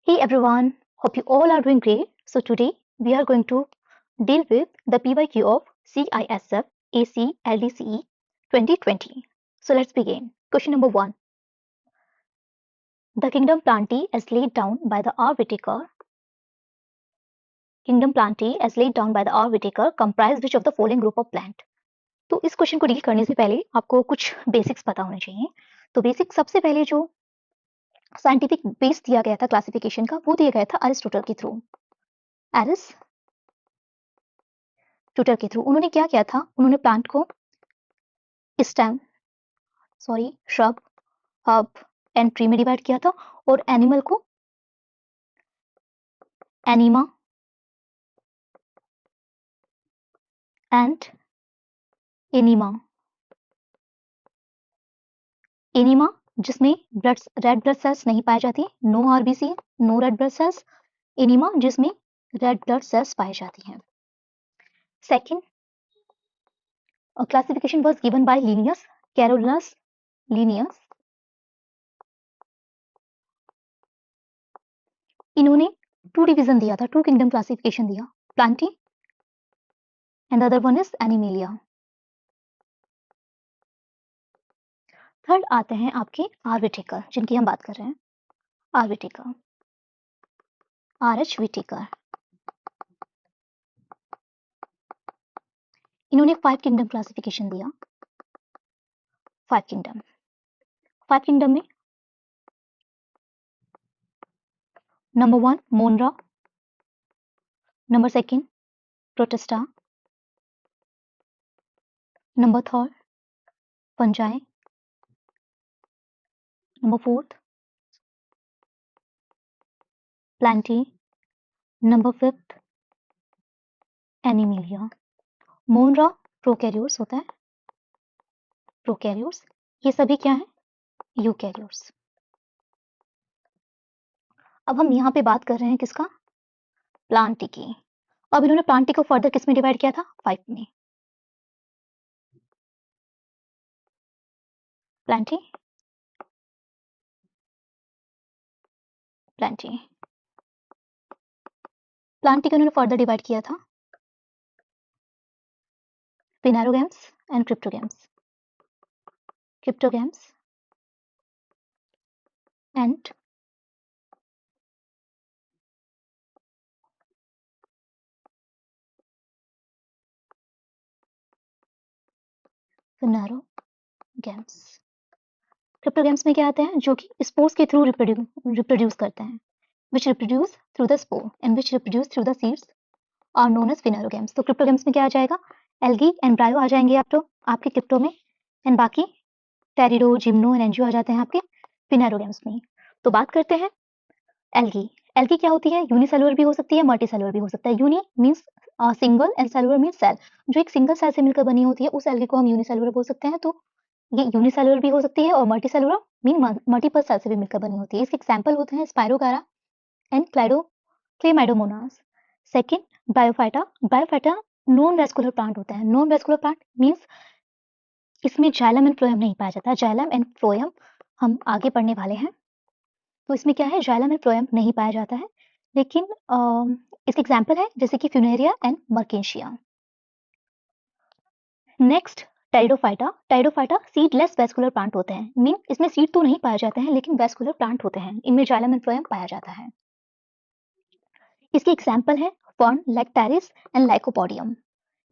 Hey everyone, hope you all are doing great. So today we are going to deal with the PYQ of CISF AC LDCE 2020. So let's begin. Question number 1. The kingdom plantae as laid down by the R. Whittaker. Kingdom plantae as laid down by the R. Whittaker comprise which of the following group of plant? तो इस question को deal करने से पहले आपको कुछ basics पता होने चाहिए. तो बेसिक सबसे पहले जो साइंटिफिक बेस दिया गया था क्लासिफिकेशन का वो दिया गया था अरिस्टोटल के थ्रू. अरिस्टोटल के थ्रू उन्होंने क्या किया था, उन्होंने प्लांट को stem shrub herb and tree में डिवाइड किया था और एनिमल को एनिमा एंड एनिमा. एनिमा जिसमें रेड ब्लड सेल्स नहीं पाई जाती, no RBC, no red blood cells. एनिमा जिसमें रेड ब्लड सेल्स पाई जाती हैं. Second classification was given by Linnaeus Carolinus. Linnaeus इन्होंने टू डिवीजन दिया था, टू किंगडम क्लासिफिकेशन दिया, प्लांटी and the other one is एनिमेलिया. थर्ड आते हैं आपके आर विटेकर जिनकी हम बात कर रहे हैं. R Whittaker, R H Whittaker. इन्होंने 5 किंगडम क्लासिफिकेशन दिया. 5 किंगडम में number 1 Monera, number 2 Protista, number 3 Fungi, number 4 Plantae, number 5 Animalia. Monera prokaryotes होता है, प्रोकैरियोट्स. ये सभी क्या है, यूकैरियोट्स. अब हम यहाँ पे बात कर रहे हैं किसका, प्लांटी की. अब इन्होंने प्लांटी को फर्दर किस में डिवाइड किया था, 5 में. प्लांटी प्लांटी प्लांटी को इन्होंने फर्दर डिवाइड किया था phanerogams and cryptogams. Cryptogams and phanerogams. Cryptogams में क्या आते हैं, जो कि स्पोर्स के थ्रू रिप्रोड्यूस करते हैं, which reproduce through the spore and which reproduce through the seeds are known as phanerogames. तो क्रिप्टोगैम्स में क्या आ जाएगा, एल्गी एंड ब्रायो आ जाएंगे आप तो आपके क्रिप्टो में, एंड बाकी टेरिडो जिम्नो एंड एंजियो आ जाते हैं आपके फिनेरोगैम्स में. तो बात करते हैं एल्गी. एल्गी क्या होती है, यूनिसेलुलर भी हो सकती है, मल्टीसेलुलर भी हो सकता है. Uni means single and cellular means cell. जो एक सिंगल सेल से मिलकर बनी होती है उस एल्गी को हम यूनिसेलुलर बोल सकते हैं. तो ये यूनिसेलुलर भी हो सकती है और मल्टीसेलुलर मीन मल्टीपल सेल से भी मिलकर बनी होती है. इसके एग्जांपल होते हैं spirogyra and Chlamydomonas. Second bryophyta. Bryophyta non vascular plant होता है. नॉन वेस्कुलर प्लांट मींस इसमें जाइलम एंड फ्लोएम नहीं पाया जाता. जाइलम एंड फ्लोएम हम आगे पढ़ने वाले हैं. तो इसमें क्या है, जाइलम एंड फ्लोएम नहीं पाया जाता है. लेकिन इसके एग्जांपल है जैसे कि फ्यूनेरिया एंड मर्केशिया. नेक्स्ट टेरिडोफाइटा. टेरिडोफाइटा सीडलेस वेस्कुलर प्लांट होते हैं. मीन इसमें सीड तो नहीं पाए जाते हैं लेकिन वेस्कुलर प्लांट होते हैं. इनमें जाइलम एंड फ्लोएम पाया जाता है. इसके एग्जाम्पल है फर्न, लैक्टेरिस एंड लाइकोपोडियम.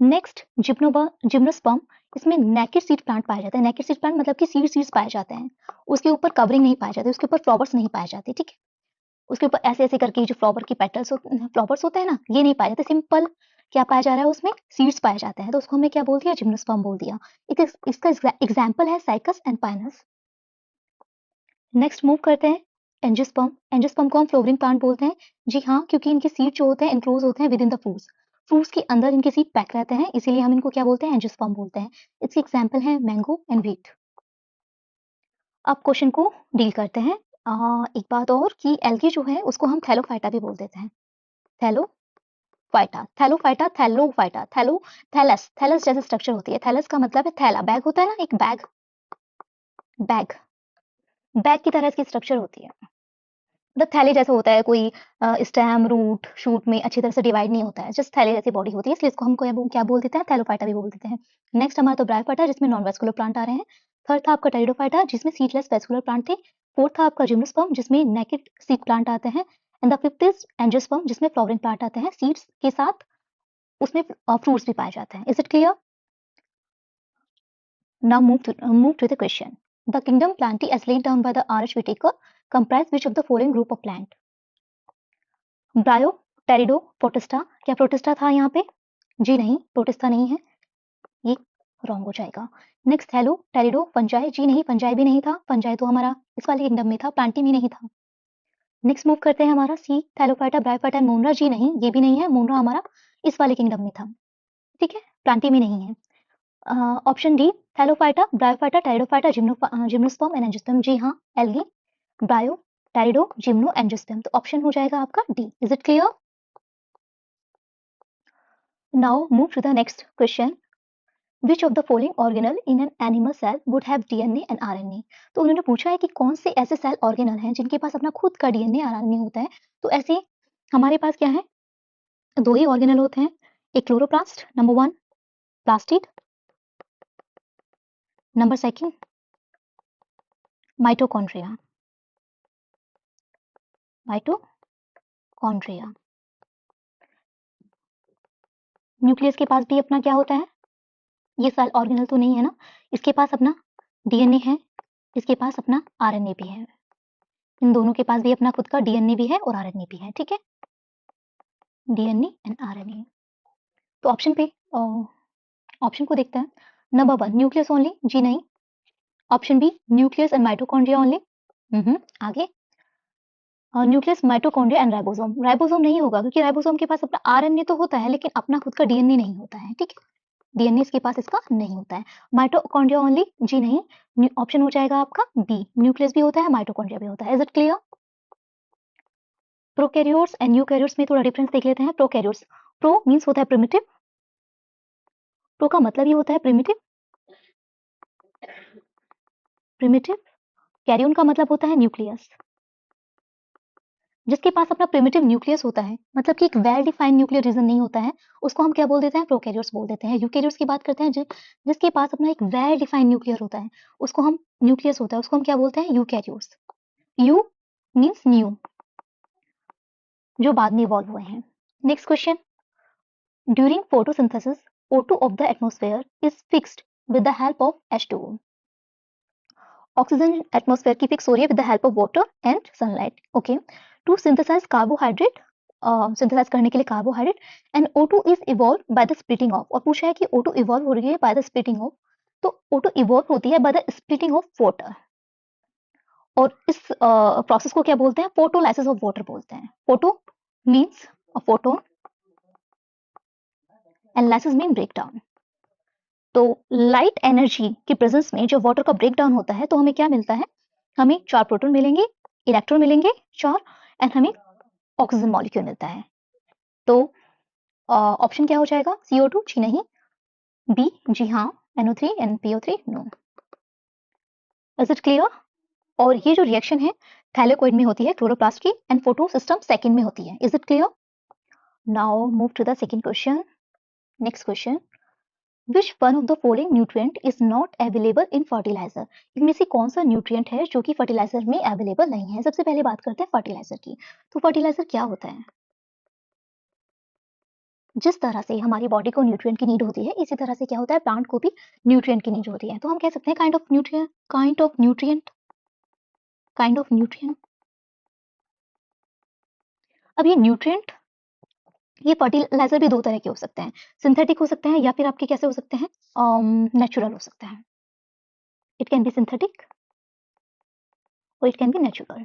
Next gymnosperm. इसमें नेकेड सीड प्लांट पाया जाता है. नेकेड सीड प्लांट मतलब कि सीड्स पाए जाते हैं, उसके ऊपर कवरिंग नहीं पाए जाते, उसके ऊपर फ्लावर्स नहीं पाए जाते. ठीक है, उसके ऊपर ऐसे ऐसे करके जो फ्लावर की पेटल्स फ्लावर्स होते हैं ना, ये नहीं पाए जाते. सिंपल क्या पाया जा रहा है, उसमें सीड्स पाए जाते हैं. तो उसको हमने क्या बोल दिया, जिम्नोस्पर्म बोल दिया. इसका एग्जाम्पल है cycas and Pinus. Next move करते हैं एंजियोस्पर्म. एंजियोस्पर्म को हम फ्लोवरिंग प्लांट बोलते हैं. जी हाँ, क्योंकि इनके सीड जो होते हैं एनक्लोज होते हैं with in the fruits. Fruits के अंदर इनके सीड पैक रहते हैं, इसीलिए हम इनको क्या बोलते हैं, एंजियोस्पर्म बोलते हैं. इसके एग्जाम्पल है मैंगो एंड व्हीट. अब क्वेश्चन को डील करते हैं. एक बात और कि एल्गी जो है उसको हम थैलोफाइटा भी बोल देते हैं. Thallophyta, Thallophyta, Thallophyta, thallus. Thallus जैसे स्ट्रक्चर होती है. थैलस का मतलब है थैला, बैग होता है ना, एक बैग, बैग की तरह इसकी स्ट्रक्चर होती है. द थैले जैसा होता है, कोई स्टेम रूट शूट में अच्छी तरह से डिवाइड नहीं होता है, जस्ट थैले जैसी बॉडी होती है, इसलिए इसको हम क्या बोल देते हैं, थैलोफाइटा भी बोल देते हैं। नेक्स्ट हमारा तो ब्रायोफाइटा जिसमें नॉन वेस्कुलर प्लांट आ रहे हैं। थर्ड था आपका टेरिडोफाइटा जिसमें सीडलेस वेस्कुलर प्लांट थे। फोर्थ था आपका जिम्नोस्पर्म जिसमें नेकेड सीड प्लांट आते हैं। And the fifth is angiosperm जिसमें फ्लावरिंग प्लांट आते हैं, सीड्स के साथ उसमें फ्रूट्स भी पाए जाते हैं। Is it clear? Now move to the question. The kingdom Plantae as laid down by the R.H. Whitaker comprise which of the following group of plant? Brio, Pterido, Protista. क्या protista था यहाँ पे? जी नहीं, protista नहीं है, ये wrong हो जाएगा। नेक्स्ट हेलो टेरिडो, फंजाई, जी नहीं, फंजाई भी नहीं था, फंजाई तो हमारा इस वाले किंगडम में था, प्लांटी में नहीं था। नेक्स्ट मूव करते हैं हमारा सी थैलोफाइटा, ब्रायोफाइटा एंड मोनरा, जी नहीं, ये भी नहीं है, मोनरा हमारा इस वाले किंगडम में था, ठीक है, प्लांटी में नहीं है। ऑप्शन डी थैलोफाइटा, ब्रायोफाइटा, टेरिडोफाइटा, जिम्नोस्पर्म एंड एंजियोस्पर्म, जी हाँ, एल्गी, ब्रायो, टेरिडो, जिम्नो, एंजियोस्पर्म, तो ऑप्शन हो जाएगा आपका D. Is it clear? Now move to the next question. Which of the following organelle in an animal cell would have DNA and RNA? तो उन्होंने पूछा है कि कौन से ऐसे सेल ऑर्गेनल हैं जिनके पास अपना खुद का डीएनए और आरएनए होता है। तो ऐसे हमारे पास क्या है, दो ही ऑर्गेनल होते हैं, एक chloroplast number 1, plastid number 2 mitochondria. Mitochondria nucleus के पास भी अपना क्या होता है, ये सेल ऑर्गेनल तो नहीं है ना, इसके पास अपना डीएनए है, इसके पास अपना आरएनए भी है, इन दोनों के पास भी अपना खुद का डीएनए भी है और आरएनए भी है, ठीक है, डीएनए एंड आरएनए। तो ऑप्शन पे ऑप्शन को देखते हैं। नंबर 1 न्यूक्लियस ओनली, जी नहीं। Option B nucleus and mitochondria only, आगे nucleus mitochondria and ribosome, ribosome नहीं होगा क्योंकि राइबोसोम के पास अपना आरएनए तो होता है लेकिन अपना खुद का डीएनए नहीं होता है, ठीक है, डीएनए इसके पास इसका नहीं होता है। माइटोकॉन्ड्रिया ओनली, जी नहीं, ऑप्शन हो जाएगा आपका बी, न्यूक्लियस भी होता है माइटोकॉन्ड्रिया भी होता है। Is it clear? Prokaryotes and eukaryotes में थोड़ा डिफरेंस देख लेते हैं। प्रोकैरियोट्स, प्रो मींस होता है प्रिमिटिव, प्रो का मतलब ये होता है प्रिमिटिव, प्रिमिटिव, कैरियन का मतलब होता है न्यूक्लियस। जिसके पास अपना प्रिमिटिव न्यूक्लियस होता है, मतलब कि एक वेल डिफाइंड न्यूक्लियर रीजन नहीं होता है, उसको हम क्या बोल देते हैं, प्रोकैरियोट्स बोल देते हैं। यूकैरियोट्स की बात करते हैं जिसके पास अपना एक वेल डिफाइंड न्यूक्लियर होता है, उसको हम न्यूक्लियस होता है, उसको हम क्या बोलते हैं, यूकैरियोट्स। यू मींस न्यू, जो बाद में इवॉल्व हुए हैं। Next question, during photosynthesis O2 of the atmosphere is fixed with the help of H2O. Oxygen atmosphere की फिक्स हो रही है with the help of water and sunlight, okay, to synthesize carbohydrate, synthesize करने के लिए carbohydrate, and O2 is evolve by the splitting of, और पूछा है कि O2 इवॉल्व हो रही है बाय द स्प्लिटिंग ऑफ, तो O2 इवॉल्व होती है bye the splitting of water, और इस प्रोसेस को क्या बोलते हैं, फोटोलाइसिस ऑफ वाटर बोलते हैं। Photo means photo and lysis mean break down. तो लाइट एनर्जी के प्रेजेंस में जब वाटर का ब्रेक डाउन होता है तो हमें क्या मिलता है, हमें 4 प्रोटॉन मिलेंगे, इलेक्ट्रॉन मिलेंगे 4, एंड हमें ऑक्सीजन मॉलिक्यूल मिलता है। तो ऑप्शन क्या हो जाएगा, CO2, जी नहीं, बी, जी हाँ, NO3 and PO3, no. Is it clear? और ये जो रिएक्शन है थैलेकोइड में होती है, क्लोरोप्लास्ट की, एंड फोटो सिस्टम सेकंड में होती है। Is it clear? Now move to the second question. Next question, Which one of the following nutrient is not available in fertilizer? इनमें से कौन सा न्यूट्रिएंट है जो कि फर्टिलाइजर में अवेलेबल नहीं है? सबसे पहले बात करते हैं फर्टिलाइजर की। तो फर्टिलाइजर क्या होता है, जिस तरह से हमारी बॉडी को न्यूट्रिएंट की नीड होती है इसी तरह से क्या होता है, प्लांट को भी न्यूट्रिएंट की नीड होती है। तो हम कह सकते हैं kind of nutrient, kind of nutrient, kind of nutrient. अब ये न्यूट्रिएंट, ये फर्टिलाइजर भी दो तरह के हो सकते हैं, सिंथेटिक हो सकते हैं या फिर आपके कैसे हो सकते हैं, नेचुरल हो सकते हैं। इट कैन बी सिंथेटिक और it can be natural.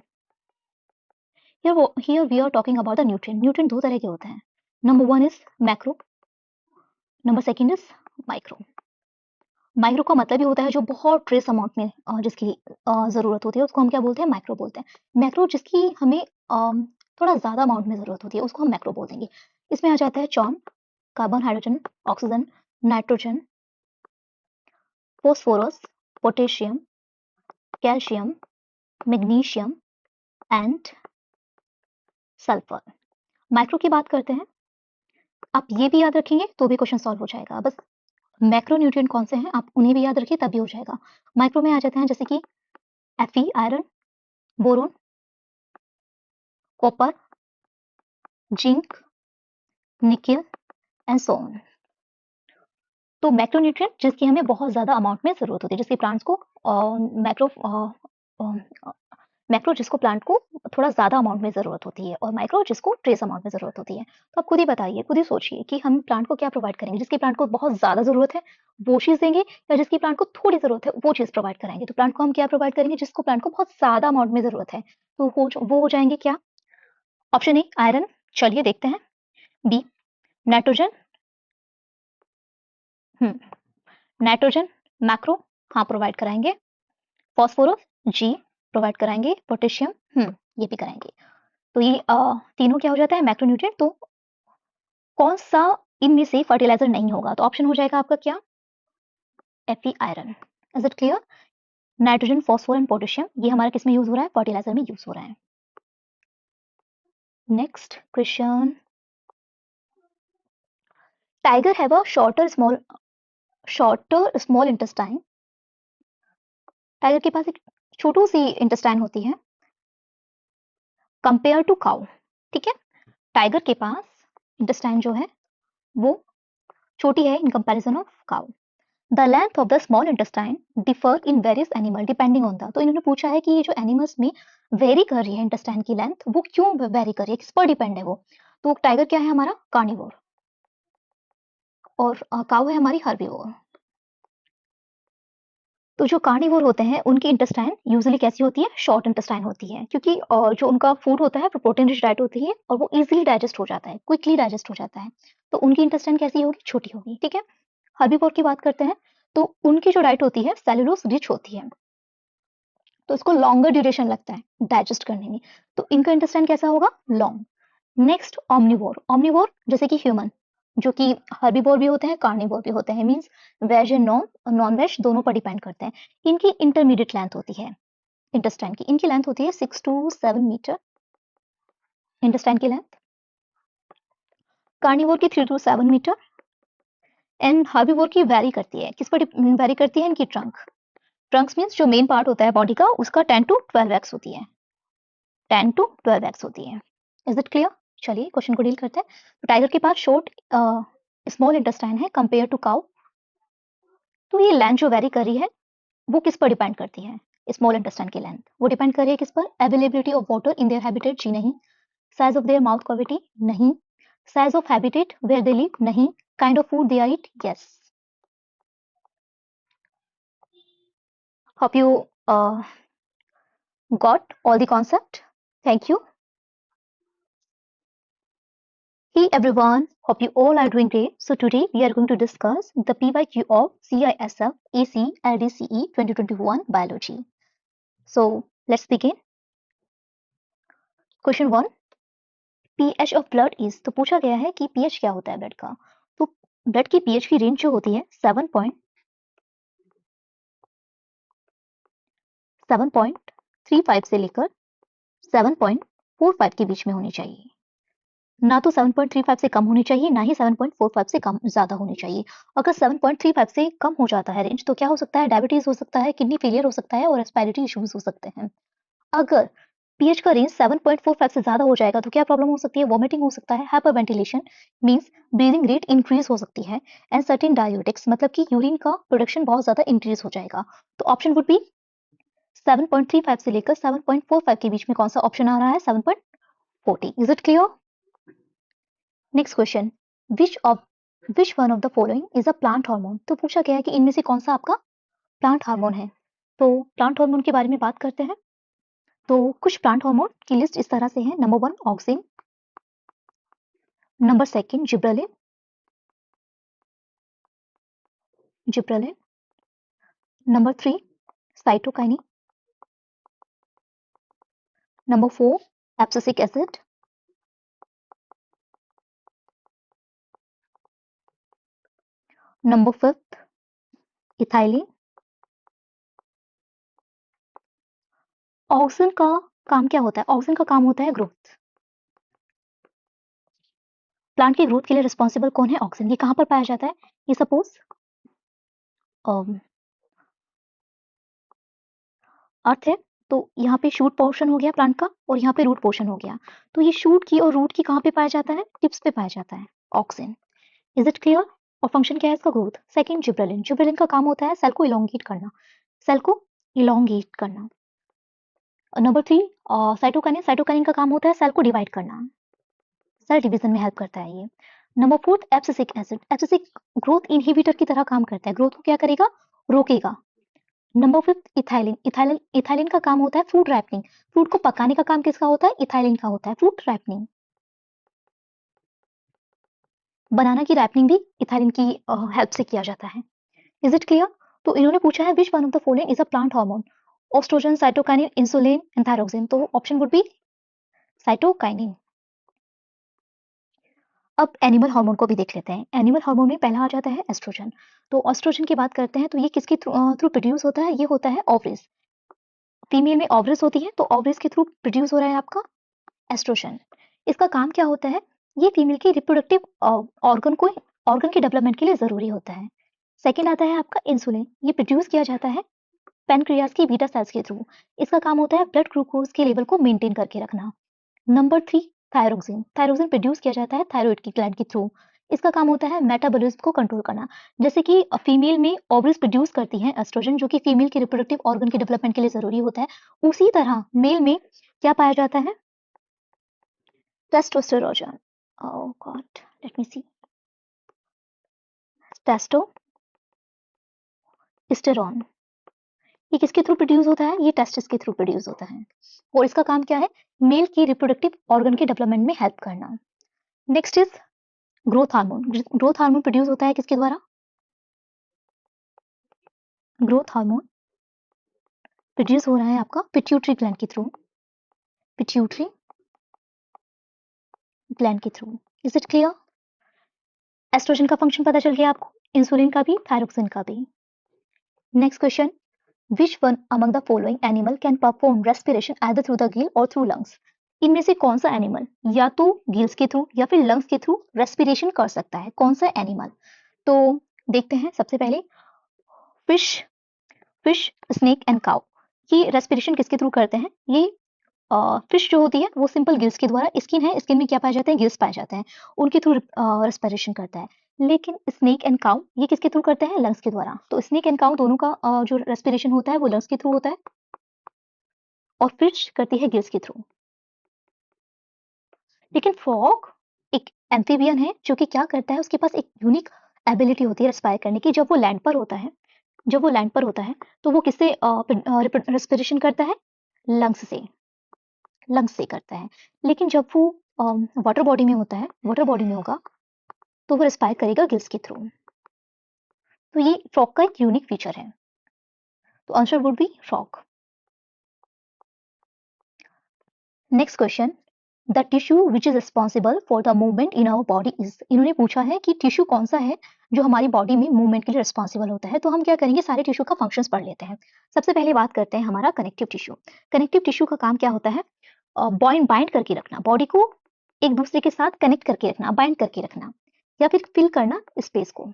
Here we are talking about the nutrient. Nutrient दो तरह के होते हैं. Number 1 is macro. Number 2 is micro. Micro का मतलब ये होता है जो बहुत ट्रेस अमाउंट में जिसकी जरूरत होती है उसको हम क्या बोलते हैं, माइक्रो बोलते हैं। मैक्रो जिसकी हमें थोड़ा ज्यादा अमाउंट में जरूरत होती है उसको हम मैक्रो बोल देंगे। इसमें आ जाता है चॉन, carbon, hydrogen, oxygen, nitrogen, phosphorus, potassium, calcium, magnesium and sulphur. Micro की बात करते हैं, आप ये भी याद रखेंगे तो भी क्वेश्चन सॉल्व हो जाएगा। बस मैक्रोन्यूट्रिएंट कौन से हैं आप उन्हें भी याद रखिए तभी हो जाएगा। माइक्रो में आ जाते हैं जैसे कि Fe iron, boron, copper, zinc, nickel and so on. तो मैक्रोन्यूट्रिएंट जिसकी हमें बहुत ज्यादा अमाउंट में जरूरत होती है, जिसकी प्लांट्स को मैक्रो मैक्रो जिसको प्लांट को थोड़ा ज्यादा अमाउंट में जरूरत होती है और माइक्रो जिसको ट्रेस अमाउंट में जरूरत होती है। तो आप खुद ही बताइए, खुद ही सोचिए कि हम प्लांट को क्या प्रोवाइड करेंगे। जिसकी प्लांट को बहुत ज्यादा जरूरत है वो चीज देंगे या जिसकी प्लांट को थोड़ी जरूरत है वो चीज प्रोवाइड कराएंगे। तो प्लांट को हम क्या प्रोवाइड करेंगे, जिसको प्लांट को बहुत ज्यादा अमाउंट में जरूरत है तो वो हो जाएंगे क्या, ऑप्शन ए आयरन, चलिए देखते हैं, बी नाइट्रोजन, नाइट्रोजन मैक्रो हाँ प्रोवाइड कराएंगे, फॉस्फोरस जी प्रोवाइड कराएंगे, पोटेशियम ये भी कराएंगे। तो ये तीनों क्या हो जाता है मैक्रोन्यूट्रिएंट। तो कौन सा इनमें से फर्टिलाइजर नहीं होगा, तो ऑप्शन हो जाएगा आपका क्या, Fe iron. Is it clear? Nitrogen, phosphorus and potassium ये हमारा किस में यूज हो रहा है, फर्टिलाइजर में यूज हो रहा है। Next question, tiger have a shorter small intestine. Tiger के पास एक छोटू सी इंटेस्टाइन होती है कंपेयर टू काउ। ठीक है, टाइगर के पास इंटेस्टाइन जो है वो छोटी है in comparison of cow. The length of the small intestine differ in various animal depending on the. तो इन्होंने पूछा है कि ये जो एनिमल्स में वेरी कर रही है इंटेस्टाइन की लेंथ वो क्यों वेरी कर रही है, किस पर डिपेंड है वो। तो टाइगर क्या है हमारा कार्निवोर और काउ है हमारी हर्बीवोर। तो जो कार्निवोर होते हैं उनकी इंटेस्टाइन यूजुअली कैसी होती है, शॉर्ट इंटेस्टाइन होती है, क्योंकि जो उनका फूड होता है वो प्रोटीन रिच डाइट होती है और वो इजीली डाइजेस्ट हो जाता है, क्विकली डाइजेस्ट हो जाता है। तो उनकी इंटेस्टाइन कैसी होगी, छोटी होगी। ठीक है, हर्बीवोर की बात करते हैं तो उनकी जो डाइट होती है सेलुलोज रिच होती है, तो इसको लॉन्गर ड्यूरेशन लगता है डाइजेस्ट करने में। तो इनका इंटेस्टाइन कैसा होगा, लॉन्ग। नेक्स्ट ऑमनिवोर, ऑमनिवोर जैसे कि ह्यूमन जो कि हर्बीवोर भी होते हैं कार्निवोर भी होते हैं, means veg and non veg दोनों पर डिपेंड करते हैं। इनकी इंटरमीडिएट लेंथ होती है इंटेस्टाइन की, इनकी लेंथ होती है 6 to 7 मीटर इंटेस्टाइन की लेंथ, कार्निवोर की 3 to 7 मीटर एंड हर्बीवोर की वेरी करती है, किस पर वेरी करती है, इनकी ट्रंक्स मींस जो मेन पार्ट होता है बॉडी का उसका 10 to 12x होती है, 10 to 12x होती है। Is it clear? चलिए क्वेश्चन को डील करते हैं। तो टाइगर के पास शॉर्ट स्मॉल इंटेस्टाइन है कंपेयर टू काउ। तो ये लेंथ जो वेरी कर रही है वो किस पर डिपेंड करती है, स्मॉल इंटेस्टाइन की लेंथ वो डिपेंड कर रही है किस पर, availability of water in their habitat जी नहीं, size of their mouth cavity नहीं, size of habitat where they live नहीं, kind of food they eat yes. Hope you got all the concept. Thank you. Hey everyone, hope you all are doing great. So today we are going to discuss the PYQ of CISF AC LDCE 2021 Biology. So let's begin. Question 1. pH of blood is, तो पूछा गया है कि pH क्या होता है blood का। तो ब्लड की pH की रेंज जो होती है 7.35 से लेकर 7.45 के बीच में होनी चाहिए। ना तो 7.35 से कम होनी चाहिए ना ही 7.45 से कम ज्यादा होनी चाहिए। अगर 7.35 से कम हो जाता है रेंज तो क्या हो सकता है, डायबिटीज हो सकता है, किडनी फेलियर हो सकता है और रेस्पिरेटरी इश्यूज हो सकते हैं। अगर पीएच का रेंज 7.45 से ज्यादा हो जाएगा तो क्या प्रॉब्लम हो सकती है, वॉमिटिंग हो सकता है, hyperventilation means breathing rate increase हो सकती है एंड सर्टेन डायूरेटिक्स मतलब कि यूरिन का प्रोडक्शन बहुत ज्यादा इंक्रीज हो जाएगा। तो ऑप्शन वुड बी 7.35 से लेकर 7.45 के बीच में कौन सा ऑप्शन आ रहा है, 7.40। Is it clear? Next question, which one of the following is a plant hormone. तो पूछा गया है कि इनमें से कौन सा आपका प्लांट हार्मोन है। तो प्लांट हार्मोन के बारे में बात करते हैं। तो कुछ प्लांट हार्मोन की लिस्ट इस तरह से है, number 1 auxin, number 2 gibberellin, number 3 cytokinin, number 4 abscisic acid, number 5 ethylene. Auxin का काम क्या होता है, ऑक्सिन का काम होता है ग्रोथ। प्लांट की ग्रोथ के लिए रिस्पॉन्सिबल कौन है? ऑक्सीजन। ये कहाँ पर पाया जाता है? ये सपोज अर्थ है, तो यहाँ पे शूट पोर्शन हो गया प्लांट का और यहाँ पे रूट पोर्शन हो गया। तो ये शूट की और रूट की कहाँ पे पाया जाता है? टिप्स पे पाया जाता है ऑक्सीजन। Is it clear? और फंक्शन क्या है इसका? ग्रोथ। Second, gibberellin. जिब्रेलिन का काम होता है सेल को इलोंगेट करना, सेल को इलोंगेट करना। Number 3, cytokinin. साइटोकाइनिन का काम होता है सेल को डिवाइड करना, सेल डिवीजन में हेल्प करता है ये। Number 4, abscisic acid. Abscisic growth inhibitor की तरह काम करता है, ग्रोथ को क्या करेगा? रोकेगा। Number 5, ethylene. इथाइलिन इथाइलिन का काम होता है फ्रूट रैपनिंग। फ्रूट को पकाने का काम किसका होता है? इथाइलिन का होता है, फ्रूट रैपनिंग। बनाना की रैपनिंग भी इथाइलिन की हेल्प से किया जाता है। Is it clear? तो इन्होंने पूछा है which one of the following is a plant hormone? Oestrogen, cytokinin, insulin and thyroxine. तो ऑप्शन वुड बी साइटोकाइनिन। अब एनिमल हार्मोन को भी देख लेते हैं। एनिमल हार्मोन में पहला आ जाता है एस्ट्रोजन। तो एस्ट्रोजन की बात करते हैं तो ये किसके थ्रू प्रोड्यूस होता है? ये होता है ओवरीज। फीमेल में ओवरीज होती है, तो ओवरीज के थ्रू प्रोड्यूस हो रहा है आपका एस्ट्रोजन। इसका काम क्या होता है? ये फीमेल के रिप्रोडक्टिव ऑर्गन के डेवलपमेंट के लिए जरूरी होता है। सेकेंड आता है आपका इंसुलिन। ये प्रोड्यूस किया जाता है पैनक्रियाज की बीटा सेल्स के थ्रू। इसका काम होता है ब्लड ग्लूकोज के लेवल को मेंटेन करके रखना। Number 3, thyroxine. थायरोक्सिन प्रोड्यूस किया जाता है थायराइड की ग्लैंड के थ्रू। इसका काम होता है मेटाबॉलिज्म को कंट्रोल करना। जैसे कि फीमेल में ओवरीज प्रोड्यूस करती हैं एस्ट्रोजन, जो कि फीमेल के रिप्रोडक्टिव ऑर्गन के डेवलपमेंट के लिए जरूरी होता है, उसी तरह मेल में क्या पाया जाता है? टेस्टोस्टेरोन। ओह गॉड, लेट मी सी। टेस्टोस्टेरोन ये किसके थ्रू प्रोड्यूस होता है? ये टेस्टिस के थ्रू प्रोड्यूस होता है और इसका काम क्या है? मेल की रिप्रोडक्टिव ऑर्गन के डेवलपमेंट में हेल्प करना। Next is growth hormone. Growth hormone produce होता है किसके द्वारा? ग्रोथ हार्मोन प्रोड्यूस हो रहा है आपका पिट्यूटरी ग्लैंड के थ्रू, पिट्यूटरी ग्लैंड के through. Is it clear? Estrogen का फंक्शन पता चल गया आपको, इंसुलिन का भी, थायरोक्सिन का भी। Next question, which one among the following animal can perform respiration either through the Gill और थ्रू लंग्स? इनमें से कौन सा एनिमल या तो गिल्स के थ्रू या फिर लंग्स के थ्रू रेस्पिरेशन कर सकता है? कौन सा एनिमल? तो देखते हैं। सबसे पहले fish, fish, snake and cow. ये रेस्पिरेशन किसके थ्रू करते हैं? ये फिश जो होती है वो सिंपल गिल्स के द्वारा, स्किन है, स्किन में क्या पाए जाते हैं? गिल्स पाए जाते हैं, उनके थ्रू रेस्पिरेशन करता है। लेकिन स्नेक एंड काउ ये किसके थ्रू करते हैं? लंग्स के द्वारा। तो स्नेक एंड काउ दोनों का जो रेस्पिरेशन होता है वो लंग्स के थ्रू होता है और फिश करती है गिल्स के थ्रू। लेकिन फ्रॉग एक एम्फीबियन है जो कि क्या करता है? उसके पास एक यूनिक एबिलिटी होती है रेस्पायर करने की। जब वो लैंड पर होता है, जब वो लैंड पर होता है तो वो किससे रेस्पिरेशन करता है? लंग्स से, लंग्स से करता है। लेकिन जब वो वाटर बॉडी में होता है, वाटर बॉडी में होगा तो वो रेस्पायर करेगा गिल्स के थ्रू। तो ये फ्रॉग का एक यूनिक फीचर है। तो answer would be frog. Next question, the tissue which is responsible for the movement in our body is. इन्होंने पूछा है कि टिश्यू कौन सा है जो हमारी बॉडी में मूवमेंट के लिए रिस्पॉन्सिबल होता है। तो हम क्या करेंगे? सारे टिश्यू का फंक्शंस पढ़ लेते हैं। सबसे पहले बात करते हैं हमारा कनेक्टिव टिश्यू। कनेक्टिव टिश्यू का काम क्या होता है? बाइंड करके रखना, बॉडी को एक दूसरे के साथ कनेक्ट करके रखना, बाइंड करके रखना, या फिर फिल करना स्पेस को।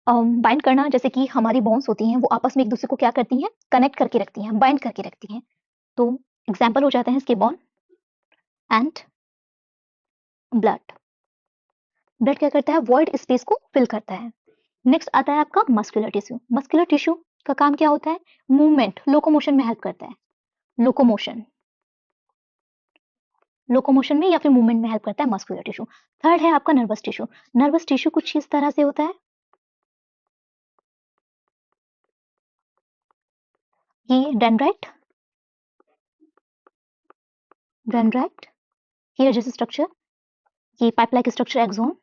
बाइंड करना, जैसे कि हमारी बोन्स होती हैं वो आपस में एक दूसरे को क्या करती हैं? कनेक्ट करके रखती हैं, बाइंड करके रखती हैं। तो एग्जाम्पल हो जाते हैं इसके बोन एंड ब्लड। ब्लड क्या करता है? वॉइड स्पेस को फिल करता है। नेक्स्ट आता है आपका मस्कुलर टिश्यू। मस्कुलर टिश्यू का काम क्या होता है? मूवमेंट, लोकोमोशन में हेल्प करता है। लोकोमोशन, लोकोमोशन में या फिर मूवमेंट में हेल्प करता है मस्कुलर टिश्यू। थर्ड है आपका नर्वस टिश्यू। नर्वस टिश्यू कुछ इस तरह से होता है, ये डेंड्राइट, डेंड्राइट, ये जैसे स्ट्रक्चर, ये pipe like structure axon,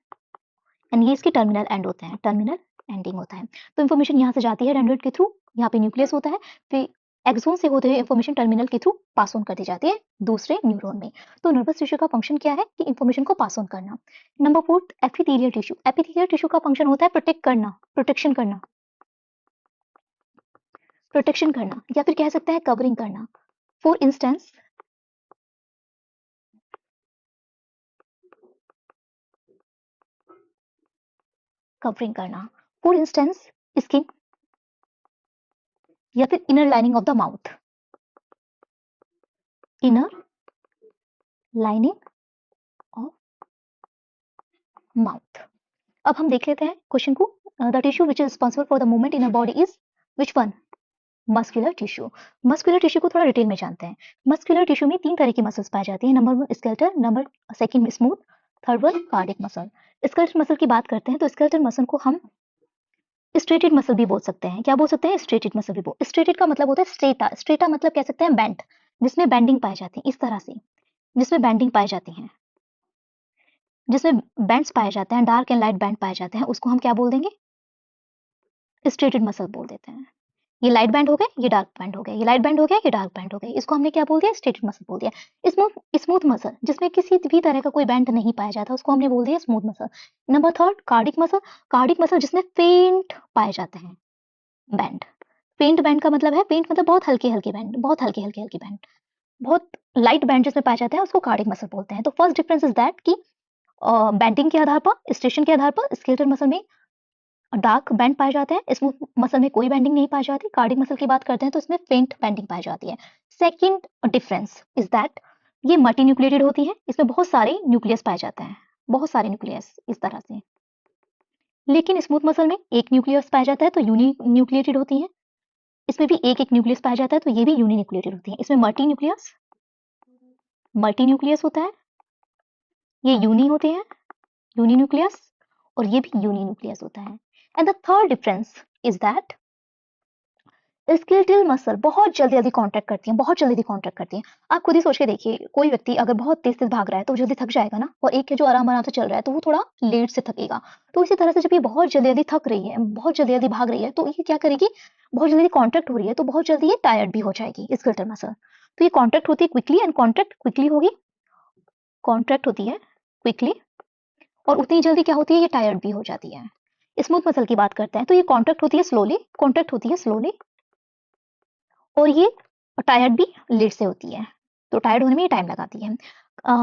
and ये इसके टर्मिनल एंड होते हैं, टर्मिनल एंडिंग होता है। तो इन्फॉर्मेशन यहाँ से जाती है डेंड्राइट के थ्रू, यहाँ पे न्यूक्लियस होता है, फिर एक्सोन से होते हुए इन्फॉर्मेशन टर्मिनल के थ्रू पास ऑन कर दी जाती है दूसरे न्यूरॉन में। तो नर्वस टिश्यू का फंक्शन क्या है? कि इन्फॉर्मेशन को पास ऑन करना। Number 4, epithelial tissue. Epithelial tissue का फंक्शन होता है प्रोटेक्ट करना, प्रोटेक्शन करना, प्रोटेक्शन करना, या फिर कह सकते हैं कवरिंग करना। फॉर इंस्टेंस कवरिंग करना, फॉर इंस्टेंस स्किन या फिर inner lining of the mouth, inner lining of mouth. अब हम देख लेते हैं क्वेश्चन को। The tissue which is responsible for the movement in a body is which one? Muscular tissue. Muscular tissue को थोड़ा डिटेल में जानते हैं। मस्कुलर टिश्यू में 3 तरह की मसल्स पाई जाती है। Number 1 skeletal, number second smooth, third one cardiac muscle. Skeletal muscle की बात करते हैं तो स्केलेटल मसल को हम स्ट्रेटेड मसल भी बोल सकते हैं। क्या बोल सकते हैं? स्ट्रेटेड मसल भी बोल। स्ट्रेटेड का मतलब होता है स्ट्रेटा। स्ट्रेटा मतलब कह सकते हैं बैंड, जिसमें बैंडिंग पाई जाती है, इस तरह से, जिसमें बैंडिंग पाई जाती है, जिसमें बैंड्स पाए जाते हैं, डार्क एंड लाइट बैंड पाए जाते हैं, उसको हम क्या बोल देंगे? स्ट्रेटेड मसल बोल देते हैं। ये लाइट बैंड हो गए, ये डार्क बैंड हो गए, ये लाइट बैंड हो गया, ये डार्क बैंड हो गए, इसको हमने क्या बोल दिया? स्ट्रेटेड मसल बोल दिया। स्मूथ मसल, जिसमें किसी भी तरह का कोई बैंड नहीं पाया जाता, उसको हमने बोल दिया smooth muscle. Number 3 cardiac muscle. Cardiac muscle जिसमें फेंट पाए जाते हैं बैंड। फेंट बैंड का मतलब है, फेंट मतलब बहुत हल्के हल्के बैंड, बहुत हल्के हल्के हल्के बैंड, बहुत लाइट बैंड जिसमें पाए जाते हैं, उसको कार्डिक मसल बोलते हैं। तो फर्स्ट डिफरेंस इज दैट कि बैंडिंग के आधार पर, स्टेशन के आधार पर स्केलेटल मसल में डार्क बैंड पाए जाते हैं, स्मूथ मसल में कोई बैंडिंग नहीं पाई जाती। कार्डिक मसल की बात करते हैं तो इसमें फेंट बैंडिंग पाई जाती है। सेकंड डिफरेंस इज दैट ये मल्टी न्यूक्लिएटेड होती है, इसमें बहुत सारे न्यूक्लियस पाए जाते हैं, बहुत सारे न्यूक्लियस इस तरह से। लेकिन स्मूथ मसल में एक न्यूक्लियस पाया जाता है तो यूनी न्यूक्लिएटेड होती है। इसमें भी एक एक न्यूक्लियस पाया जाता है तो ये भी यूनी न्यूक्लिएटेड होती है। इसमें मल्टी न्यूक्लियस होता है, ये यूनी होते हैं, यूनी न्यूक्लियस, और ये भी यूनी न्यूक्लियस होता है। And the third difference is that skeletal muscle बहुत जल्दी जल्दी कॉन्ट्रैक्ट करती है, बहुत जल्दी कॉन्ट्रैक्ट करती है। आप खुद ही सोच के देखिए, कोई व्यक्ति अगर बहुत तेज तेज भाग रहा है तो जल्दी थक जाएगा ना, और एक है जो आराम आराम से चल रहा है तो वो थोड़ा लेट से थकेगा। तो इसी तरह से जब ये बहुत जल्दी जल्दी थक रही है, बहुत जल्दी जल्दी भाग रही है, तो ये क्या करेगी? बहुत जल्दी कॉन्ट्रैक्ट हो रही है तो बहुत जल्दी ये टायर्ड भी हो जाएगी स्केलेटल मसल। तो ये कॉन्ट्रैक्ट होती है क्विकली, एंड कॉन्ट्रैक्ट क्विकली होगी, कॉन्ट्रैक्ट होती है क्विकली, और उतनी जल्दी क्या होती है? ये टायर्ड भी हो जाती है। स्मूथ मसल की बात करते हैं तो ये कॉन्ट्रैक्ट होती है स्लोली, कॉन्ट्रैक्ट होती है स्लोली, और ये टायर्ड भी लेट से होती है, तो टायर्ड होने में ये टाइम लगाती है।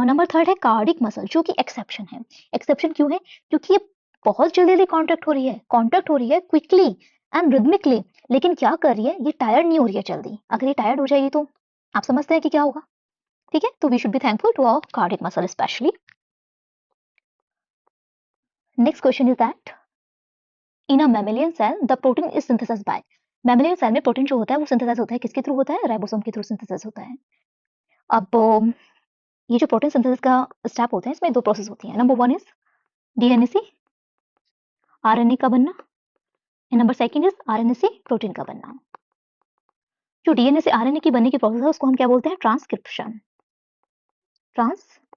नंबर 3 है कार्डिक मसल, जो कि एक्सेप्शन है। एक्सेप्शन क्यों है? क्योंकि ये बहुत जल्दी जल्दी कॉन्ट्रैक्ट हो रही है क्विकली एंड रिदमिकली, लेकिन क्या कर रही है? ये टायर्ड नहीं हो रही है जल्दी। अगर ये टायर्ड हो जाएगी तो आप समझते हैं कि क्या होगा? ठीक है, तो we should be thankful to our cardiac muscle specially. Next question is that in a mammalian cell the protein is synthesized by. Mammalian cell में प्रोटीन जो होता है वो सिंथेसाइज होता है किसके थ्रू होता है? राइबोसोम के थ्रू सिंथेसाइज होता है। अब ये जो प्रोटीन सिंथेसिस का स्टेप होता है, इसमें 2 प्रोसेस होती है। नंबर 1 इज डीएनए से आरएनए का बनना, एंड नंबर 2 इज आरएनए से प्रोटीन का बनना। जो डीएनए से आरएनए की बनने की प्रोसेस है उसको हम क्या बोलते हैं? ट्रांसक्रिप्शन। ट्रांसक्रिप्शन।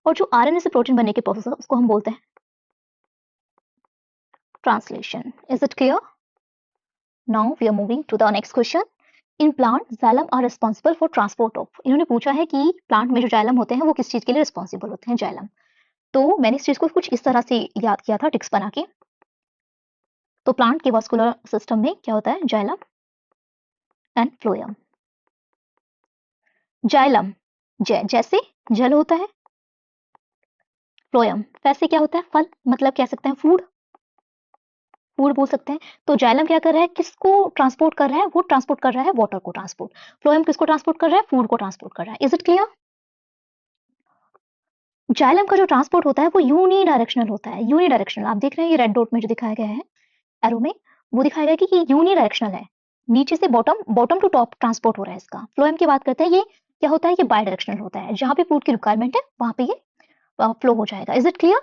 और जो आरएनए से प्रोटीन बनने की प्रोसेस है उसको हम बोलते हैं translation. Is it clear? Now we are moving to the next question. In plant xylem are responsible for transport of. इन्होंने पूछा है कि प्लांट में जो जाइलम होते हैं वो किस चीज के लिए रिस्पॉन्सिबल होते हैं? जाइलम। तो मैंने इस चीज को कुछ इस तरह से याद किया था टिक्स बना के। तो प्लांट के वास्कुलर सिस्टम में क्या होता है? Xylem and phloem. जाइलम जैसे जल होता है, फ्लोएम वैसे क्या होता है? फल, मतलब कह सकते हैं फूड, फूड बोल सकते हैं। तो जाइलम क्या कर रहा है? किसको ट्रांसपोर्ट कर रहा है? वो ट्रांसपोर्ट कर रहा है वाटर को ट्रांसपोर्ट। फ्लोएम किसको ट्रांसपोर्ट कर रहा है? फूड को ट्रांसपोर्ट कर रहा है। Is it clear? जाइलम का जो ट्रांसपोर्ट होता है वो यूनी डायरेक्शनल होता है। यूनी डायरेक्शनल, आप देख रहे हैं ये रेड डॉट में जो दिखाया गया है एरो में, वो दिखाया गया कि ये यूनी डायरेक्शनल है, नीचे से बॉटम टू टॉप ट्रांसपोर्ट हो रहा है इसका। फ्लोएम की बात करते हैं, ये क्या होता है? ये बाय डायरेक्शनल होता है, जहां पे फूड की रिक्वायरमेंट है वहां पे ये फ्लो हो जाएगा। Is it clear?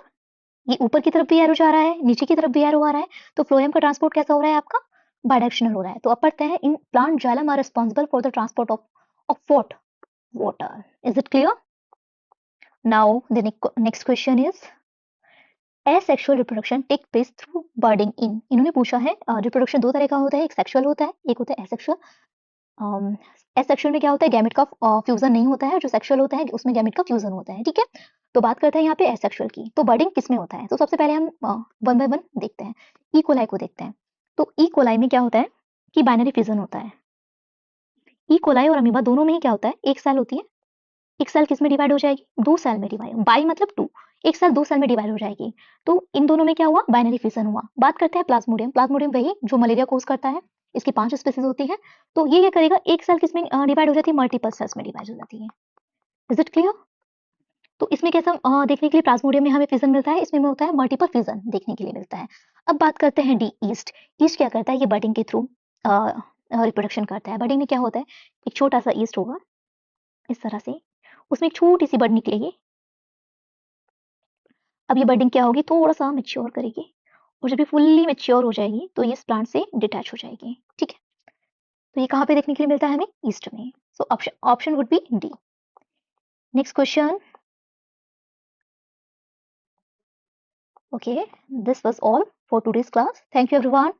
ये ऊपर की तरफ भी एरो जा रहा है, नीचे की तरफ भी एरो आ रहा है, तो फ्लोएम का ट्रांसपोर्ट कैसा हो रहा है आपका? बायडायरेक्शनल हो रहा है। तो अब पढ़ते हैं, in plant xylem are responsible for the transport of what? Water. Is it clear? Now the next question is asexual reproduction take place through budding in. इन्होंने पूछा है रिप्रोडक्शन 2 तरह का होता है, एक सेक्सुअल होता है, एक होता है एसेक्सुअल। एसेक्सुअल में क्या होता है? गैमेट का फ्यूजन नहीं होता है। जो सेक्सुअल होता है उसमें गैमेट का फ्यूजन होता है। ठीक है, तो बात करते हैं यहाँ पे एसेक्सुअल की। तो बर्डिंग किस में होता है? तो सबसे पहले हम 1 बाय 1 देखते हैं। ई कोलाई को देखते हैं। तो ई कोलाई में क्या होता है कि बाइनरी फ्यूजन होता है। ई कोलाई और अमीबा दोनों में ही क्या होता है? एक सेल होती है। एक सेल किस में डिवाइड हो जाएगी? 2 सेल में डिवाइड। बाई मतलब 2, एक सेल 2 सेल में डिवाइड हो जाएगी। तो इन दोनों में क्या हुआ? बाइनरी फिजन हुआ। बात करते हैं प्लाज्मोडियम। प्लाज्मोडियम वही जो मलेरिया कोज करता है, इसकी 5 स्पीसीज होती है। तो ये क्या करेगा? एक सेल किसमें डिवाइड हो जाती है? मल्टीपल सेल्स में डिवाइड हो जाती है। Is it clear? तो इसमें कैसा देखने के लिए प्लाज्मोडियम में हमें फिजन मिलता है, इसमें होता है मल्टीपल फिजन देखने के लिए मिलता है। अब बात करते हैं डी ईस्ट। ईस्ट क्या करता है? ये बडिंग के थ्रू रिप्रोडक्शन करता है। बडिंग में क्या होता है? एक छोटा सा ईस्ट होगा इस तरह से, उसमें एक छोटी सी बड निकलेगी। अब ये बडिंग क्या होगी? थोड़ा सा मेच्योर करेगी, और जब ये फुल्ली मेच्योर हो जाएगी तो ये इस प्लांट से डिटैच हो जाएगी। ठीक है, तो ये कहाँ पे देखने के लिए मिलता है हमें? ईस्ट में। So option would B D. Next question. Okay, this was all for today's class. Thank you, everyone.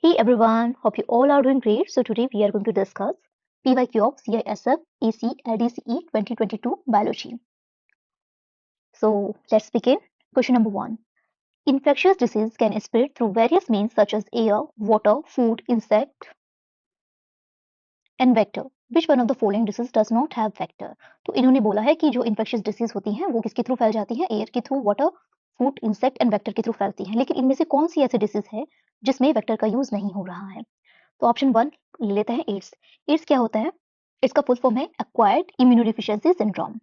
Hey, everyone. Hope you all are doing great. So today we are going to discuss PYQ of CISF AC LDCE 2022 Biology. So let's begin. Question number 1. Infectious disease can spread through various means such as air, water, food, insect, and vector. Which one of the following disease does not have vector? तो इन्होंने बोला है कि जो infectious disease होती हैं वो किसके थ्रू फैल जाती हैं? एयर के through, water, food, insect and vector के थ्रू फैलती हैं। लेकिन इनमें से कौन सी ऐसी डिसीज है जिसमें वेक्टर का यूज नहीं हो रहा है? तो ऑप्शन 1 ले लेते हैं, एड्स। एड्स क्या होता है? इसका फुल फॉर्म है एक्वायर्ड इम्यूनोडिफिशियंसी सिंड्रोम।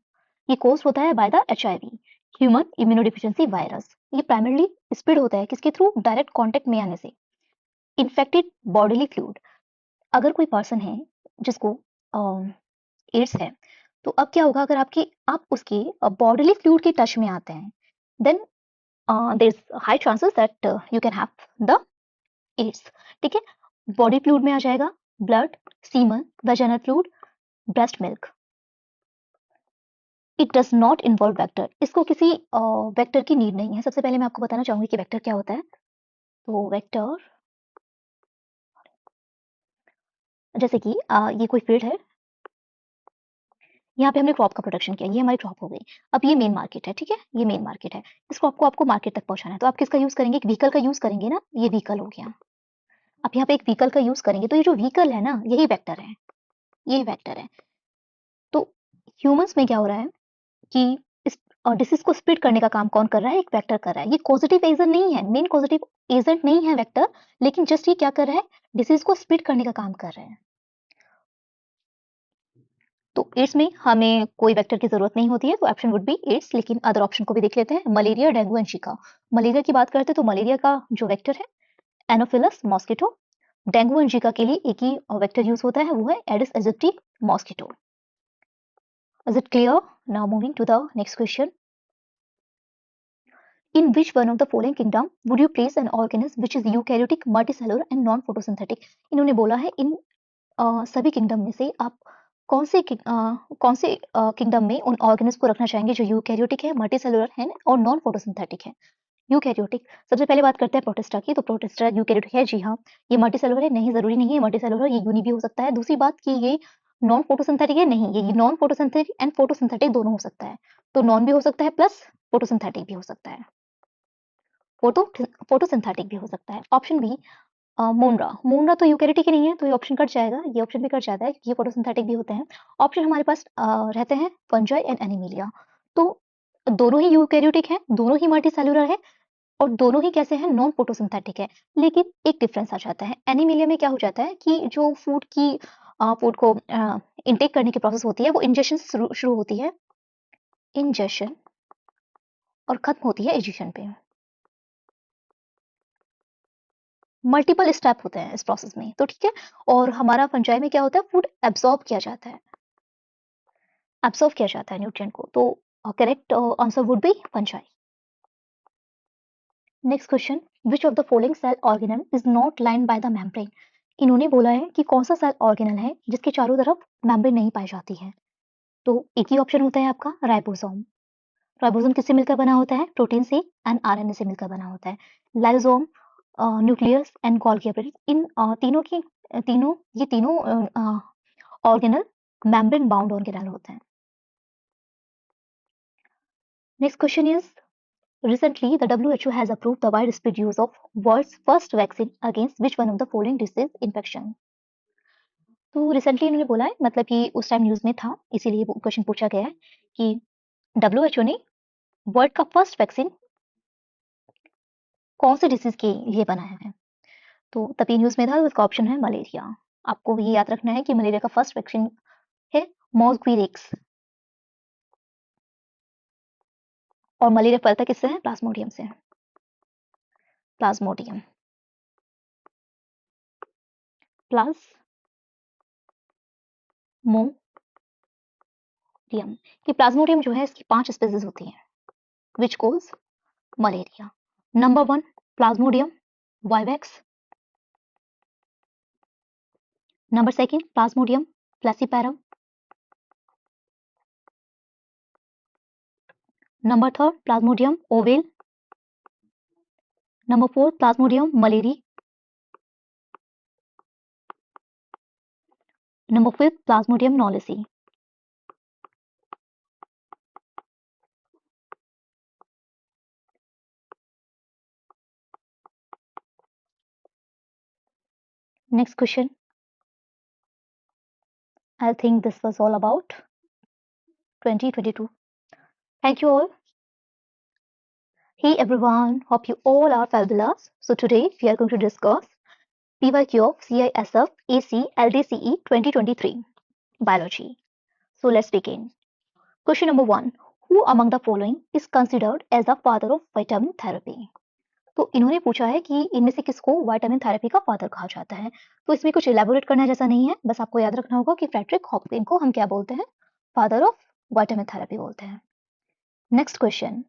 ये कोज होता है by the HIV, human immunodeficiency virus. ये प्राइमरली स्प्रेड होता है किसके थ्रू? डायरेक्ट कॉन्टेक्ट में आने से। Infected bodily fluid. अगर कोई पर्सन है जिसको एड्स है, तो अब क्या होगा? अगर आप उसके बॉडीली फ्लूइड के टच में आते हैं, then there is high chances that you can have the AIDS. ठीक है, बॉडी फ्लूइड में आ जाएगा blood, semen, vaginal fluid, breast milk. It does not involve vector. इसको किसी वेक्टर की नीड नहीं है। सबसे पहले मैं आपको बताना चाहूंगी कि वेक्टर क्या होता है। तो वेक्टर जैसे कि ये कोई फील्ड है, यहाँ पे हमने क्रॉप का प्रोडक्शन किया, ये हमारी क्रॉप हो गई। अब ये मेन मार्केट है, ठीक है, ये मेन मार्केट है। इस क्रॉप को आपको मार्केट तक पहुंचाना है, तो आप किसका यूज करेंगे? एक व्हीकल का यूज करेंगे ना। ये व्हीकल हो गया। आप यहाँ पे एक व्हीकल का यूज करेंगे, तो ये जो व्हीकल है ना, यही वेक्टर है, यही वेक्टर है। तो ह्यूमंस में क्या हो रहा है कि इस डिसीज को स्प्रेड करने का काम कौन कर रहा है? एक वेक्टर कर रहा है। ये पॉजिटिव एजेंट नहीं है, मेन पॉजिटिव एजेंट नहीं है वेक्टर, लेकिन जस्ट ये क्या कर रहा है? डिसीज को स्प्रेड करने का काम कर रहे हैं। तो एड्स में हमें कोई वेक्टर की जरूरत नहीं होती है, तो ऑप्शन वुड बी एड्स। लेकिन अदर ऑप्शन को भी देख लेते हैं। मलेरिया, डेंगू एंड शिका। मलेरिया की बात करते हैं तो मलेरिया का जो वेक्टर है एनोफिलस मॉस्किटो। डेंगू एंड शिका के लिए एक ही वेक्टर यूज होता है, वो है Aedes aegypti mosquito. Is it clear? Now moving to the next question. In which one of the following kingdom would you place an organism which is eukaryotic, multicellular and non-photosynthetic? इन्होंने बोला है इन सभी kingdom में से आप कौन से kingdom में उन ऑर्गेनिज्म को रखना चाहेंगे जो यूकैरियोटिक है, मल्टीसेलुलर है और नॉन फोटोसिंथेटिक है। यूकैरियोटिक, सबसे पहले बात करते हैं प्रोटिस्टा की। तो प्रोटिस्टा यूकैरियोटिक है, जी हाँ। ये मल्टीसेलुलर है, नहीं, जरूरी नहीं है मल्टीसेलुलर, ये यूनि भी हो सकता है। दूसरी बात कि ये नॉन फोटोसिंथेटिक है, नहीं, ये नॉन फोटोसिंथेटिक एंड फोटोसिंथेटिक दोनों हो सकता है। तो नॉन भी हो सकता है प्लस फोटोसिंथेटिक भी हो सकता है, फोटोसिंथेटिक भी हो सकता है। Option B मोनरा। मोनरा तो यूकैरियोटिक ही नहीं है, तो ये ऑप्शन कट जाएगा, ये ऑप्शन भी कट जाता है, ये फोटोसिंथेटिक भी होते हैं। ऑप्शन हमारे पास रहते हैं फंजाई एंड एनिमिलिया। तो दोनों ही यूकैरियोटिक हैं, दोनों ही मल्टीसेलुलर है, और दोनों ही कैसे हैं? नॉन फोटोसिंथेटिक है। लेकिन एक डिफरेंस आ जाता है। एनिमिलिया में क्या हो जाता है कि जो फूड को इनटेक करने की प्रोसेस होती है, वो इंजेक्शन शुरू होती है, इंजेक्शन, और खत्म होती है एजिशन पे। मल्टीपल स्टेप होते हैं इस प्रोसेस में, तो ठीक है। और हमारा फंजाई में क्या होता है? फूड एब्सॉर्ब किया जाता है, एब्सॉर्ब किया जाता है न्यूट्रिएंट को। तो correct answer would be fungi. Next question. Which of the following cell organelle is not lined by the membrane? इन्होंने बोला है कि कौन सा सेल ऑर्गेनल है जिसके चारों तरफ मेम्ब्रेन नहीं पाई जाती है। तो एक ही ऑप्शन होता है आपका, राइबोसोम। राइबोसोम किससे मिलकर बना होता है? प्रोटीन से एंड RNA से मिलकर बना होता है। लाइसोसोम, न्यूक्लियस एंड गोल्गी एपेरेंस, इन ये तीनों ऑर्गेनल मेम्ब्रेन बाउंड ऑर्गेनल होते हैं। Next question is, recently the WHO has approved the widespread use of world's first vaccine against which one of the following disease infection? तो recently इन्होंने बोला है, मतलब कि उस टाइम न्यूज में था, इसीलिए क्वेश्चन पूछा गया है कि WHO ने वर्ल्ड का फर्स्ट वैक्सीन कौन से डिसीज के लिए बनाया है? तो तभी न्यूज में था, उसका ऑप्शन है मलेरिया। आपको ये याद रखना है कि मलेरिया का फर्स्ट वैक्सीन है मॉस्क्वीरेक्स, और मलेरिया फैलता किससे है? प्लाज्मोडियम से। प्लाज्मोडियम प्लाज्मोडियम कि प्लाज्मोडियम जो है इसकी 5 स्पीसीज होती हैं विच कोज मलेरिया। नंबर 1 प्लाज्मोडियम वाइवेक्स, नंबर 2 प्लाज्मोडियम फ्लैसीपैरम, नंबर 3 प्लाज्मोडियम ओवेल, नंबर 4 प्लाज्मोडियम मलेरी, नंबर 5 प्लाज्मोडियम नॉलेसी। Next question. I think this was all about 2022. Thank you all. Hey everyone, hope you all are fabulous. So today we are going to discuss PYQ of CISF AC LDCE 2023 Biology. So let's begin. Question number 1. Who among the following is considered as the father of vitamin therapy? तो इन्होंने पूछा है कि इनमें से किसको vitamin therapy का father कहा जाता है। तो इसमें कुछ इलेबोरेट करना जैसा नहीं है, बस आपको याद रखना होगा कि फ्रेडरिक हॉपकिन को हम क्या बोलते हैं? फादर ऑफ विटामिन थेरेपी बोलते हैं। Next question,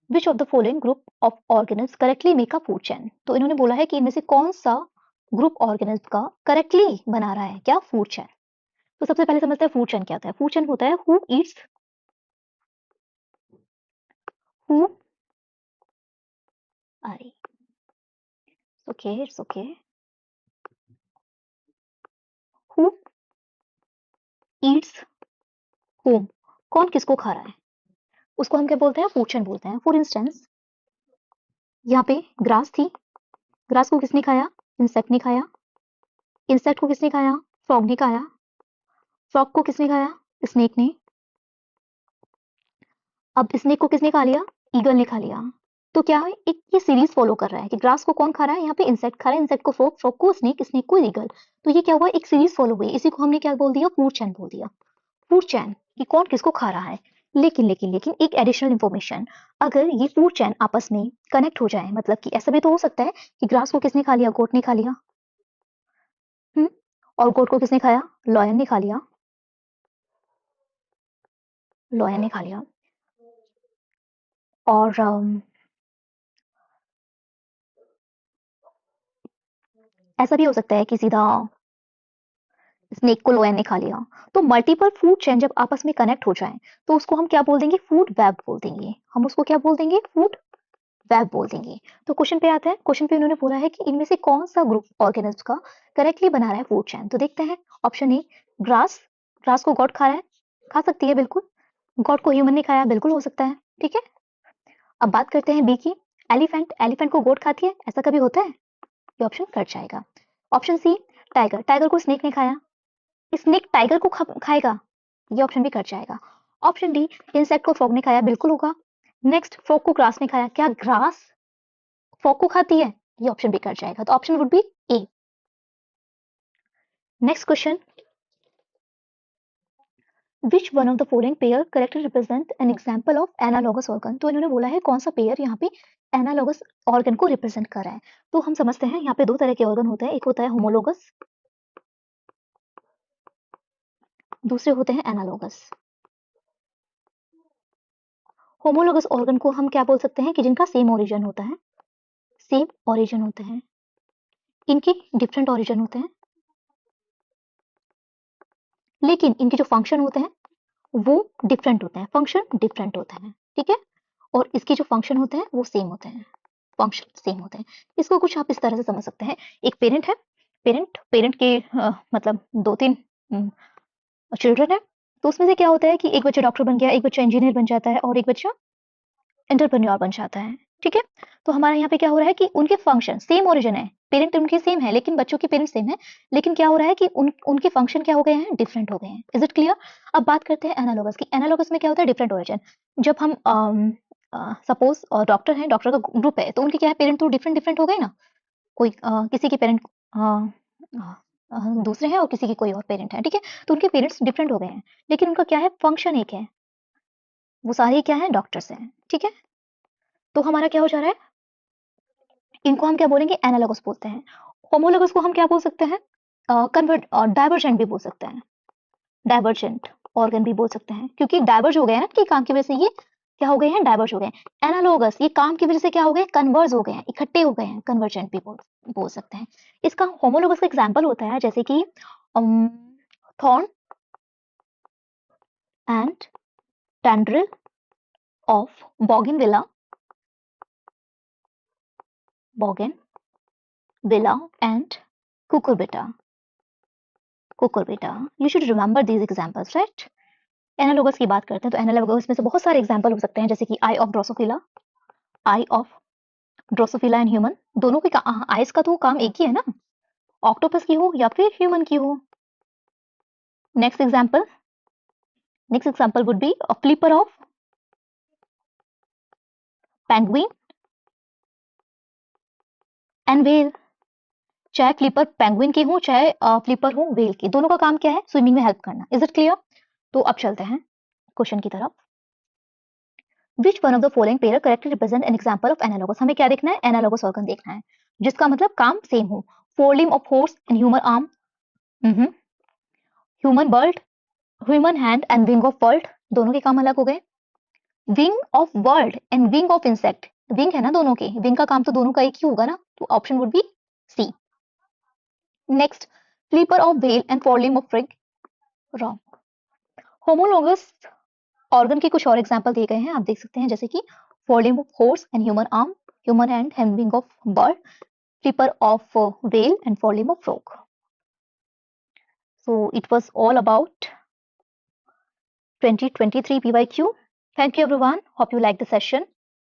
which of the following group of organism correctly make a food chain? तो इन्होंने बोला है कि इनमें से कौन सा ग्रुप ऑर्गेनिज्म का करेक्टली बना रहा है क्या फूड चेन। तो सबसे पहले समझते हैं फूड चेन क्या होता है। फूड चेन होता है हु ईट्स, हु अरे okay it's okay, who Yeats home, कौन किसको खा रहा है उसको हम क्या बोलते हैं? फूड चेन बोलते हैं। फॉर इंस्टेंस यहाँ पे ग्रास थी, ग्रास को किसने खाया? इंसेक्ट ने खाया। इंसेक्ट को किसने खाया? फ्रॉग ने खाया। फ्रॉग को किसने खाया? स्नेक ने। अब स्नेक को किसने खा लिया? ईगल ने खा लिया। तो क्या है, एक ये सीरीज फॉलो कर रहा है कि ग्रास को कौन खा रहा है? यहाँ पे इंसेक्ट खा रहा है, इंसेक्ट को फ्रॉग, फ्रॉग को स्नेक, स्नेक को ईगल। तो ये क्या हुआ, एक सीरीज फॉलो हुई। इसी को हमने क्या बोल दिया? फूड चेन बोल दिया। फूड चेन कि कौन किसको खा रहा है। लेकिन लेकिन लेकिन एक एडिशनल इंफॉर्मेशन, अगर ये फूड चेन आपस में कनेक्ट हो जाए, मतलब कि ऐसा भी तो हो सकता है कि ग्रास को किसने खा लिया? गोट ने खा लिया। और गोट को किसने खाया? लॉयन ने खा लिया। लॉयन ने खा लिया। और ऐसा भी हो सकता है कि सीधा स्नेक को लोयन ने खा लिया। तो मल्टीपल फूड चेन जब आपस में कनेक्ट हो जाए तो उसको हम क्या बोल देंगे? फूड वेब बोल देंगे। हम उसको क्या बोल देंगे? फूड वेब बोल देंगे। तो क्वेश्चन पे आते हैं। क्वेश्चन पे उन्होंने बोला है कि इनमें से कौन सा ग्रुप ऑर्गेनिज्म का करेक्टली बना रहा है फूड चेन। तो देखते हैं। ऑप्शन ए ग्रास, ग्रास को गॉड खा रहा है, खा सकती है बिल्कुल। गॉड को ह्यूमन ने खाया, बिल्कुल हो सकता है, ठीक है। अब बात करते हैं बी की। एलिफेंट, एलिफेंट को गोट खाती है, ऐसा कभी होता है? ये ऑप्शन कट जाएगा। ऑप्शन सी टाइगर, टाइगर को स्नेक ने खाया, स्नेक टाइगर को खाएगा, ये ऑप्शन भी कट जाएगा। ऑप्शन डी इंसेक्ट को फ्रॉग ने खाया, बिल्कुल होगा। नेक्स्ट फ्रॉग को ग्रास ने खाया, क्या ग्रास फ्रॉग को खाती है? ये ऑप्शन भी कट जाएगा। तो option would B A. Next question, which one of the following pair correctly represent an example of analogous organ. तो इन्होंने बोला है कौन सा पेयर यहाँ पे एनालॉगस ऑर्गन को रिप्रेजेंट कर रहा है। तो हम समझते हैं यहाँ पे दो तरह के ऑर्गन होते हैं, एक होता है होमोलोगस, दूसरे होते हैं एनालॉगस। होमोलोगस ऑर्गन को हम क्या बोल सकते हैं कि जिनका सेम ओरिजिन होता है, सेम ओरिजिन होते हैं, इनके डिफरेंट ओरिजिन होते हैं, लेकिन इनके जो फंक्शन होते हैं वो डिफरेंट होते हैं, फंक्शन डिफरेंट होते हैं, ठीक है। और इसके जो फंक्शन होते हैं वो सेम होते हैं, फंक्शन सेम होते हैं। इसको कुछ आप इस तरह से समझ सकते हैं। एक पेरेंट है, पेरेंट पेरेंट के मतलब 2-3 चिल्ड्रन है। तो उसमें से क्या होता है कि एक बच्चा डॉक्टर बन गया, एक बच्चा इंजीनियर बन जाता है और एक बच्चा एंटरप्रेन्योर बन जाता है। ठीक है, तो हमारे यहाँ पे क्या हो रहा है कि उनके फंक्शन सेम ओरिजिन है, पेरेंट उनके सेम है, लेकिन बच्चों के पेरेंट सेम है, लेकिन क्या हो रहा है कि उनके फंक्शन क्या हो गए हैं, डिफरेंट हो गए हैं। Is it clear? अब बात करते हैं एनालॉगस की। एनालॉगस में क्या होता है, डिफरेंट ओरिजिन। जब हम सपोज डॉक्टर है, डॉक्टर का ग्रुप है, तो उनके क्या है, पेरेंट तो डिफरेंट डिफरेंट हो गए ना। कोई किसी के पेरेंट दूसरे हैं और किसी के कोई और पेरेंट है, ठीक है, तो उनके पेरेंट्स डिफरेंट हो गए हैं, लेकिन उनका क्या है, फंक्शन एक है, वो सारे क्या है, डॉक्टर्स हैं, ठीक है। तो हमारा क्या हो जा रहा है, इनको हम क्या बोलेंगे, एनालॉगस बोलते हैं। होमोलॉगस को हम क्या बोल सकते हैं, कन्वर्ट और डाइवर्जेंट भी बोल सकते हैं, डाइवर्जेंट ऑर्गन भी बोल सकते हैं, क्योंकि डाइवर्ज हो गए हैं ना, कि काम की वजह से ये क्या हो गए हैं, डाइवर्ज हो गए हैं। एनालॉगस ये काम की वजह से क्या हो गए, कन्वर्ज हो गए हैं, इकट्ठे हो गए हैं, कन्वर्जेंट भी बोल सकते हैं। इसका होमोलॉगस का एग्जाम्पल होता है जैसे कि thorn and tendril of bougainvillea and cucurbita. You should remember these examples, right? Analogous की बात करते हैं तो एनालॉगस में से बहुत सारे एग्जांपल हो सकते हैं, जैसे कि आई ऑफ ड्रोसोफिला एंड ह्यूमन। दोनों के आइज का तो काम एक ही है ना, ऑक्टोपस की हो या फिर ह्यूमन की हो। Next example would be a flipper of penguin and whale. चाहे फ्लिपर पेंगुइन की हो, चाहे फ्लिपर हो व्हेल की, दोनों का काम क्या है, स्विमिंग में हेल्प करना। Is it clear? तो अब चलते हैं क्वेश्चन की तरफ। Which one of the following pair correctly represent an example of analogous? हमें क्या देखना है, एनालॉगस ऑर्गन देखना है जिसका मतलब काम सेम हो। Four limb of horse and human arm, human bird, human hand and wing of bird, दोनों के काम अलग हो गए। Wing of bird and wing of insect, wing है ना दोनों के, विंग का काम तो दोनों का एक ही होगा ना, तो option would be C. Next, flipper of whale and fore limb of frog, wrong. Homologous organ के कुछ और एग्जांपल दिए गए हैं, आप देख सकते हैं, जैसे कि four limb of horse and human arm, human hand and wing of bird, flipper of whale and four limb of frog. So it was all about 2023 PYQ. Thank you everyone. Hope you liked the session.